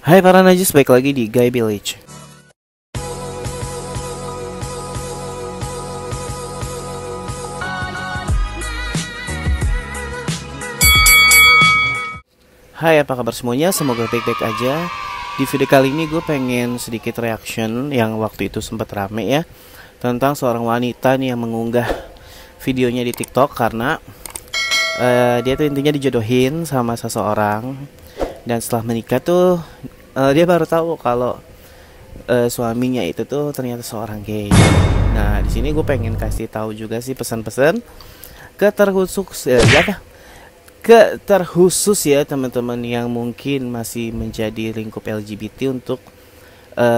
Hai para najis, balik lagi di Guy Village. Hai, apa kabar semuanya? Semoga baik-baik aja. Di video kali ini gue pengen sedikit reaction yang waktu itu sempat rame ya, tentang seorang wanita nih yang mengunggah videonya di TikTok karena dia tuh intinya dijodohin sama seseorang, dan setelah menikah tuh dia baru tahu kalau suaminya itu tuh ternyata seorang gay. Nah, di sini gue pengen kasih tahu juga sih pesan-pesan terkhusus ya teman-teman yang mungkin masih menjadi lingkup LGBT untuk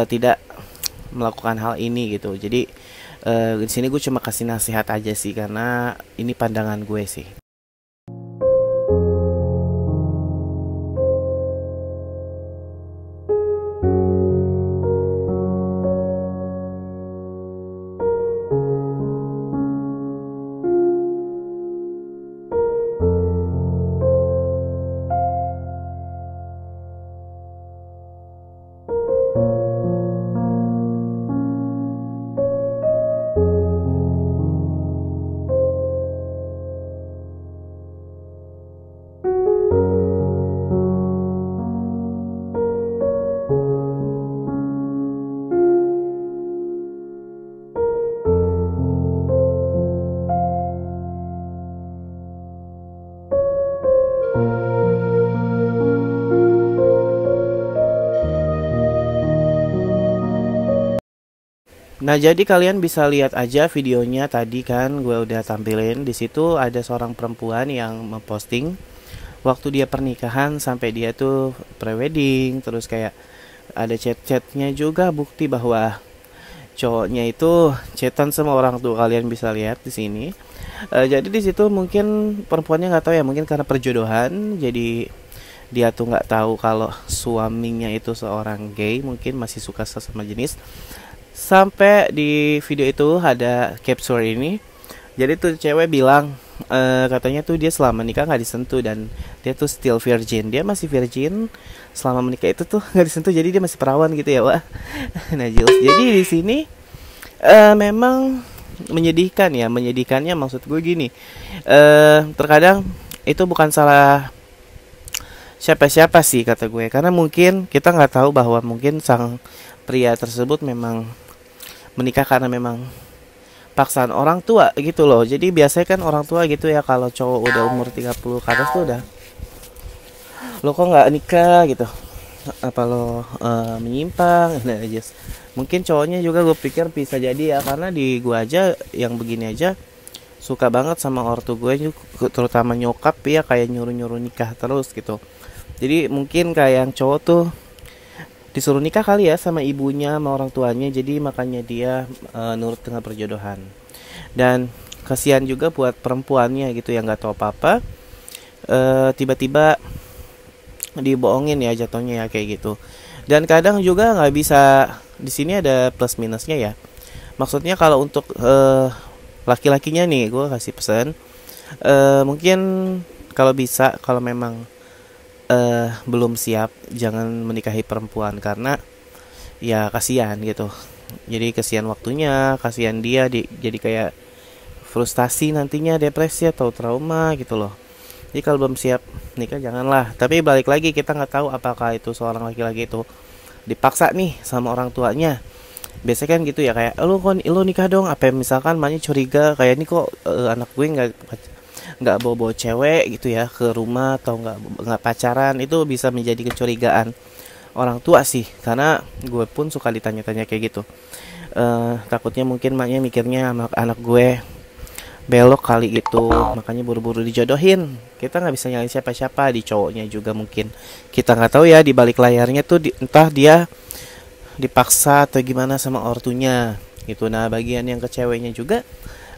tidak melakukan hal ini gitu. Jadi di sini gue cuma kasih nasihat aja sih, karena ini pandangan gue sih. Nah, jadi kalian bisa lihat aja videonya tadi kan gue udah tampilin. Di situ ada seorang perempuan yang memposting waktu dia pernikahan sampai dia tuh prewedding, terus kayak ada chat-chatnya juga bukti bahwa cowoknya itu chatan sama orang tua. Kalian bisa lihat di sini. Jadi di situ mungkin perempuannya nggak tahu ya, mungkin karena perjodohan, jadi dia tuh nggak tahu kalau suaminya itu seorang gay, mungkin masih suka sesama jenis. Sampai di video itu ada capture ini. Jadi tuh cewek bilang katanya tuh dia selama menikah nggak disentuh, dan dia tuh still virgin. Dia masih virgin selama menikah itu tuh nggak disentuh, jadi dia masih perawan gitu ya, wah. Nah, jelas. Jadi di sini memang menyedihkan ya. Menyedihkannya maksud gue gini, terkadang itu bukan salah siapa-siapa sih kata gue, karena mungkin kita nggak tahu bahwa mungkin sang pria tersebut memang menikah karena memang paksaan orang tua gitu loh. Jadi biasanya kan orang tua gitu ya, kalau cowok udah umur 30 ke atas tuh udah, lo kok nggak nikah gitu, apa lo menyimpang. Nah, just mungkin cowoknya juga gue pikir bisa jadi ya, karena di gue aja yang begini aja suka banget sama ortu gue, terutama nyokap ya, kayak nyuruh-nyuruh nikah terus gitu. Jadi mungkin kayak yang cowok tuh disuruh nikah kali ya sama ibunya, sama orang tuanya, jadi makanya dia nurut dengan perjodohan. Dan kasihan juga buat perempuannya gitu yang nggak tahu apa-apa, tiba-tiba dibohongin ya jatuhnya ya, kayak gitu. Dan kadang juga nggak bisa, di sini ada plus minusnya ya. Maksudnya kalau untuk laki-lakinya nih, gue kasih pesan, mungkin kalau bisa, kalau memang belum siap, jangan menikahi perempuan, karena ya kasihan gitu. Jadi kasihan waktunya, kasihan dia jadi kayak frustasi nantinya, depresi atau trauma gitu loh. Jadi kalau belum siap nikah janganlah. Tapi balik lagi, kita nggak tahu apakah itu seorang laki-laki itu dipaksa nih sama orang tuanya. Biasanya kan gitu ya, kayak lo nikah dong, apa misalkan maknya curiga kayak ini kok anak gue nggak bawa cewek gitu ya ke rumah, atau nggak pacaran. Itu bisa menjadi kecurigaan orang tua sih, karena gue pun suka ditanya-tanya kayak gitu. Takutnya mungkin maknya mikirnya anak gue belok kali gitu, makanya buru-buru dijodohin. Kita nggak bisa nyalain siapa-siapa, di cowoknya juga mungkin kita nggak tahu ya, di balik layarnya tuh entah dia dipaksa atau gimana sama ortunya gitu. Nah, bagian yang ke ceweknya juga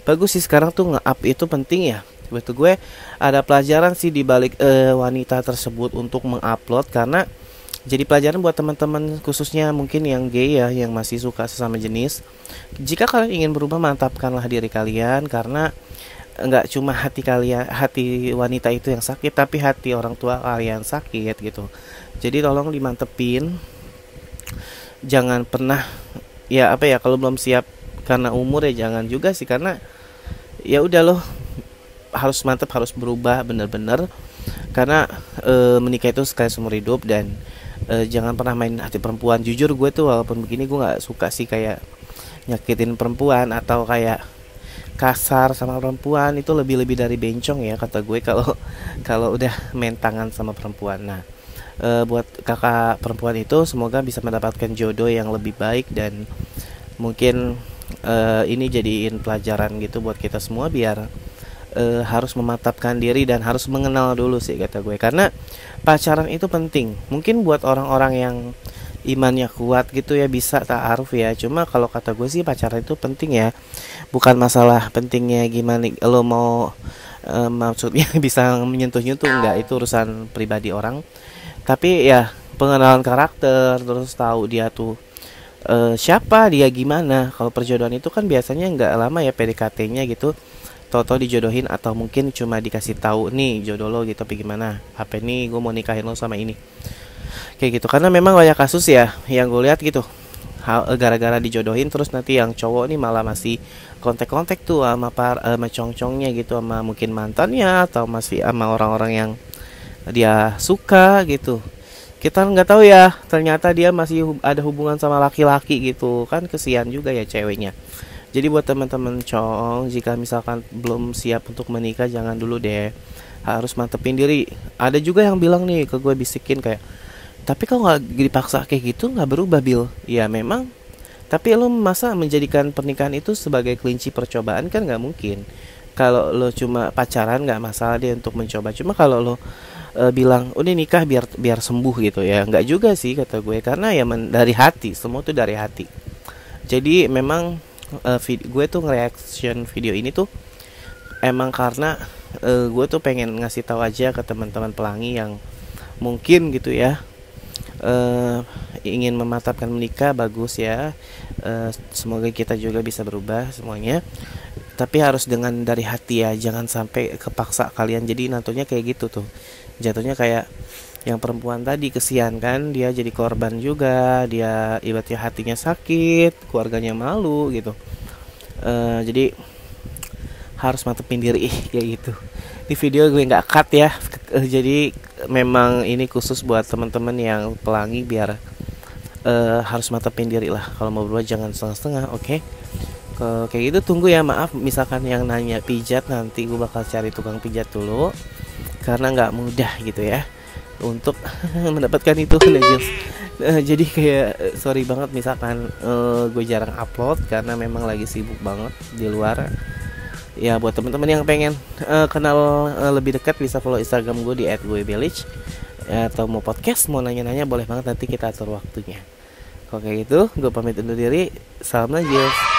bagus sih, sekarang tuh nge-up itu penting ya. Betul, gue ada pelajaran sih di balik wanita tersebut untuk mengupload, karena jadi pelajaran buat teman-teman khususnya mungkin yang gay ya, yang masih suka sesama jenis. Jika kalian ingin berubah, mantapkanlah diri kalian, karena nggak cuma hati kalian, hati wanita itu yang sakit, tapi hati orang tua kalian sakit gitu. Jadi tolong dimantepin, jangan pernah, ya apa ya, kalau belum siap karena umur ya jangan juga sih, karena ya udah loh, harus mantep, harus berubah bener-bener, karena menikah itu sekali seumur hidup. Dan jangan pernah main hati perempuan. Jujur gue tuh walaupun begini gue nggak suka sih kayak nyakitin perempuan atau kayak kasar sama perempuan. Itu lebih-lebih dari bencong ya kata gue kalau kalau udah main tangan sama perempuan. Nah, buat kakak perempuan itu semoga bisa mendapatkan jodoh yang lebih baik, dan mungkin ini jadiin pelajaran gitu buat kita semua, biar harus memantapkan diri dan harus mengenal dulu sih kata gue. Karena pacaran itu penting. Mungkin buat orang-orang yang imannya kuat gitu ya bisa ta'aruf ya. Cuma kalau kata gue sih pacaran itu penting ya. Bukan masalah pentingnya gimana lo mau maksudnya bisa menyentuh-nyentuh, enggak, itu urusan pribadi orang. Tapi ya pengenalan karakter, terus tahu dia tuh siapa, dia gimana. Kalau perjodohan itu kan biasanya nggak lama ya PDKT-nya gitu, tau-tau dijodohin, atau mungkin cuma dikasih tahu nih jodoh lo gitu, apa gimana, apa nih gue mau nikahin lo sama ini, kayak gitu. Karena memang banyak kasus ya yang gue lihat gitu, gara-gara dijodohin terus nanti yang cowok nih malah masih kontak-kontak tuh sama congcongnya gitu, sama mungkin mantannya, atau masih sama orang-orang yang dia suka gitu. Kita nggak tahu ya, ternyata dia masih ada hubungan sama laki-laki gitu kan, kesian juga ya ceweknya. Jadi buat teman-teman cowok, jika misalkan belum siap untuk menikah, jangan dulu deh, harus mantepin diri. Ada juga yang bilang nih ke gue, bisikin kayak, tapi kau nggak dipaksa kayak gitu nggak berubah Bil. Ya memang, tapi lo masa menjadikan pernikahan itu sebagai kelinci percobaan, kan nggak mungkin. Kalau lo cuma pacaran nggak masalah deh untuk mencoba. Cuma kalau lo bilang udah nikah biar biar sembuh gitu ya, nggak juga sih kata gue. Karena ya dari hati, semua tuh dari hati. Jadi memang gue tuh nge-reaction video ini tuh emang karena gue tuh pengen ngasih tahu aja ke teman-teman pelangi yang mungkin gitu ya ingin memantapkan menikah. Bagus ya, semoga kita juga bisa berubah semuanya, tapi harus dengan dari hati ya, jangan sampai kepaksa kalian. Jadi nantinya kayak gitu tuh, jatuhnya kayak yang perempuan tadi, kesian kan, dia jadi korban juga, dia ibaratnya hatinya sakit, keluarganya malu gitu. Jadi harus mantepin diri kayak gitu. Di video gue nggak cut ya, jadi memang ini khusus buat teman-teman yang pelangi, biar harus mantepin diri lah. Kalau mau berubah jangan setengah-setengah, oke? Kayak gitu. Tunggu ya, maaf misalkan yang nanya pijat, nanti gue bakal cari tukang pijat dulu, karena nggak mudah gitu ya untuk mendapatkan itu. Jadi kayak sorry banget misalkan gue jarang upload karena memang lagi sibuk banget di luar. Ya buat teman-teman yang pengen kenal lebih dekat, bisa follow Instagram gue di @guevillage, atau mau podcast, mau nanya-nanya, boleh banget, nanti kita atur waktunya. Kalau kayak gitu gue pamit undur diri. Salam najis.